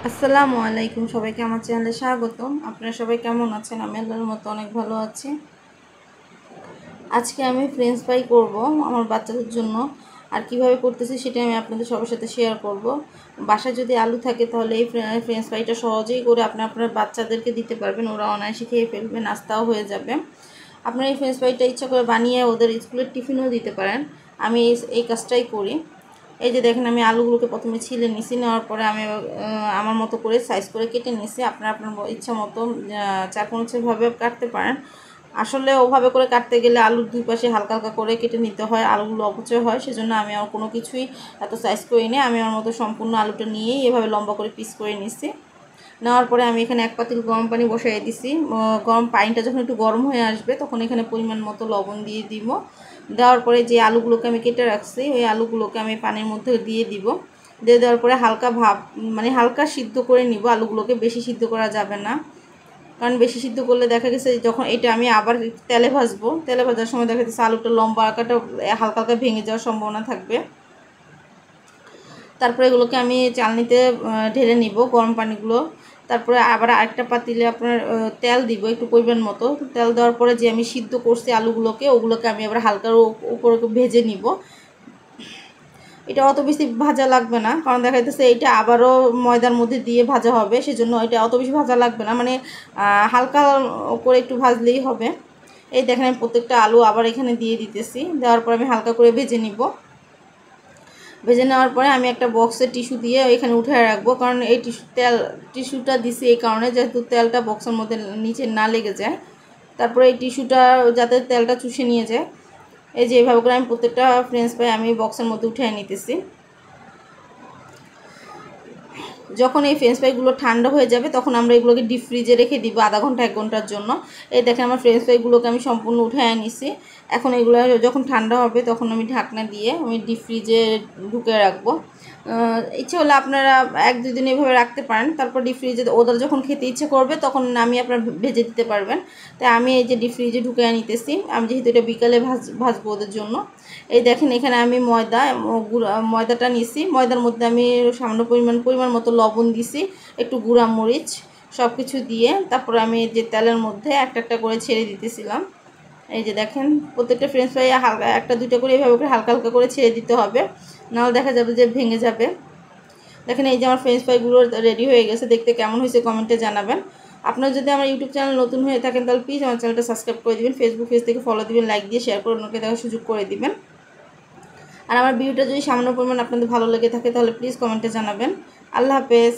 আসসালামু আলাইকুম, সবাইকে আমার চ্যানেলে স্বাগতম। আপনারা সবাই কেমন আছেন? আমি আল্লাহর মতো অনেক ভালো আছি। আজকে আমি ফ্রেঞ্চ ফ্রাই করব আমার বাচ্চাদের জন্য। আর কিভাবে করতেছি সেটা আমি আপনাদের সবার সাথে শেয়ার করব। বাসায় যদি আলু থাকে তাহলে এই ফ্রেঞ্চ ফ্রাইটা সহজেই করে আপনার বাচ্চাদেরকে দিতে পারবেন, ওরা অনায়াসে খেয়ে ফেলবে, নাস্তাও হয়ে যাবে। আপনারা এই ফ্রেঞ্চ ফ্রাইটা ইচ্ছা করে বানিয়ে ওদের স্কুলের টিফিনও দিতে পারেন। আমি এই কাজটাই করি। এই যে দেখেন, আমি আলুগুলোকে প্রথমে ছিলে নিছি, নেওয়ার পরে আমি আমার মতো করে সাইজ করে কেটে নিছি। আপনার ইচ্ছা মতো চার কোণভাবে কাটতে পারেন। আসলে ওভাবে করে কাটতে গেলে আলুর দুই পাশে হালকা হালকা করে কেটে নিতে হয়, আলুগুলো অপচয় হয়। সেজন্য আমি আর কোনো কিছুই এত সাইজ করে নিই। আমি আমার মতো সম্পূর্ণ আলুটা নিয়েই এভাবে লম্বা করে পিস করে নিছি। নেওয়ার পরে আমি এখানে এক পাতিল গরম পানি বসাই দিছি। গরম পানিটা যখন একটু গরম হয়ে আসবে তখন এখানে পরিমাণ মতো লবণ দিয়ে দিব। দেওয়ার পরে যে আলুগুলোকে আমি কেটে রাখছি ওই আলুগুলোকে আমি পানির মধ্যে দিয়ে দিব। দিয়ে দেওয়ার পরে হালকা হালকা সিদ্ধ করে নিব। আলুগুলোকে বেশি সিদ্ধ করা যাবে না, কারণ বেশি সিদ্ধ করলে দেখা গেছে যখন এটা আমি আবার তেলে ভাজবো, তেলে ভাজার সময় দেখা যাচ্ছে আলুটা লম্বা আকারটা হালকা হালকা ভেঙে যাওয়ার সম্ভাবনা থাকবে। তারপরে এগুলোকে আমি চালনিতে ঢেলে নিব গরম পানিগুলো। তারপরে আবার আরেকটা পাতিলে আপনার তেল দিব একটু পরিমাণ মতো। তেল দেওয়ার পরে যে আমি সিদ্ধ করছি আলুগুলোকে, ওগুলোকে আমি আবার হালকার উপরে ভেজে নিব। এটা অত বেশি ভাজা লাগবে না, কারণ দেখা যাচ্ছে এইটা আবারও ময়দার মধ্যে দিয়ে ভাজা হবে, সেজন্য এটা অত বেশি ভাজা লাগবে না, মানে হালকা করে একটু ভাজলেই হবে। এই দেখেন, আমি প্রত্যেকটা আলু আবার এখানে দিয়ে দিতেছি। দেওয়ার পর আমি হালকা করে ভেজে নিব। ভেজে নেওয়ার পরে আমি একটা বক্সে টিস্যু দিয়ে এখানে উঠে রাখবো, কারণ এই টিস্যুটা দিছি এই কারণে যেহেতু তেলটা বক্সের মধ্যে নিচে না লেগে যায়। তারপরে এই টিস্যুটা যাতে তেলটা চুষে নিয়ে যায়। এই যে এইভাবে করে আমি প্রত্যেকটা ফ্রেঞ্চ ফ্রাই আমি বক্সের মধ্যে উঠে নিতেছি। যখন এই ফ্রেঞ্চ ফ্রাইগুলো ঠান্ডা হয়ে যাবে তখন আমরা এগুলোকে ডিপ ফ্রিজে রেখে দিব আধা ঘন্টা 1 ঘন্টার জন্য। এই দেখেন, আমার ফ্রেঞ্চ ফ্রাইগুলোকে আমি সম্পূর্ণ উঠায় নিছি। এখন এগুলো যখন ঠান্ডা হবে তখন আমি ঢাকনা দিয়ে আমি ডিপ ফ্রিজে ঢুকে রাখবো। ইচ্ছে হলে আপনারা 1-2 দিন এভাবে রাখতে পারেন। তারপর ডিপ ফ্রিজে ওদের যখন খেতে ইচ্ছে করবে তখন আমি আপনার ভেজে দিতে পারবেন। তাই আমি এই যে ডিপ ফ্রিজে ঢুকে নিতেছি, আমি যেহেতু এটা বিকালে ভাজবো ওদের জন্য। এই দেখেন, এখানে আমি ময়দাটা নিছি। ময়দার মধ্যে আমি সামান্য পরিমাণ মতো লবণ দিছি, একটু গুঁড়া মরিচ, সব কিছু দিয়ে তারপর আমি যে তেলের মধ্যে একটা একটা করে ছেড়ে দিতেছিলাম। এই যে দেখেন, প্রত্যেকটা ফ্রেঞ্চ ফ্রাই হালকা 1-2টা করে এভাবে করে হালকা হালকা করে ছেড়ে দিতে হবে, নাহলে দেখা যাবে যে ভেঙে যাবে। দেখেন, এই যে আমার ফ্রেঞ্চ ফ্রাইগুলো রেডি হয়ে গেছে। দেখতে কেমন হয়েছে কমেন্টে জানাবেন। আপনারা যদি আমার ইউটিউব চ্যানেল নতুন হয়ে থাকেন তাহলে প্লিজ আমার চ্যানেলটা সাবস্ক্রাইব করে দিবেন। ফেসবুক পেজ থেকে ফলো দিবেন, লাইক দিয়ে শেয়ার করে অন্যকে দেখার সুযোগ করে দিবেন। আর আমার ভিডিওটা যদি সামান্য পরিমাণ আপনাদের ভালো লেগে থাকে তাহলে প্লিজ কমেন্টে জানাবেন। আল্লাহ হাফেজ।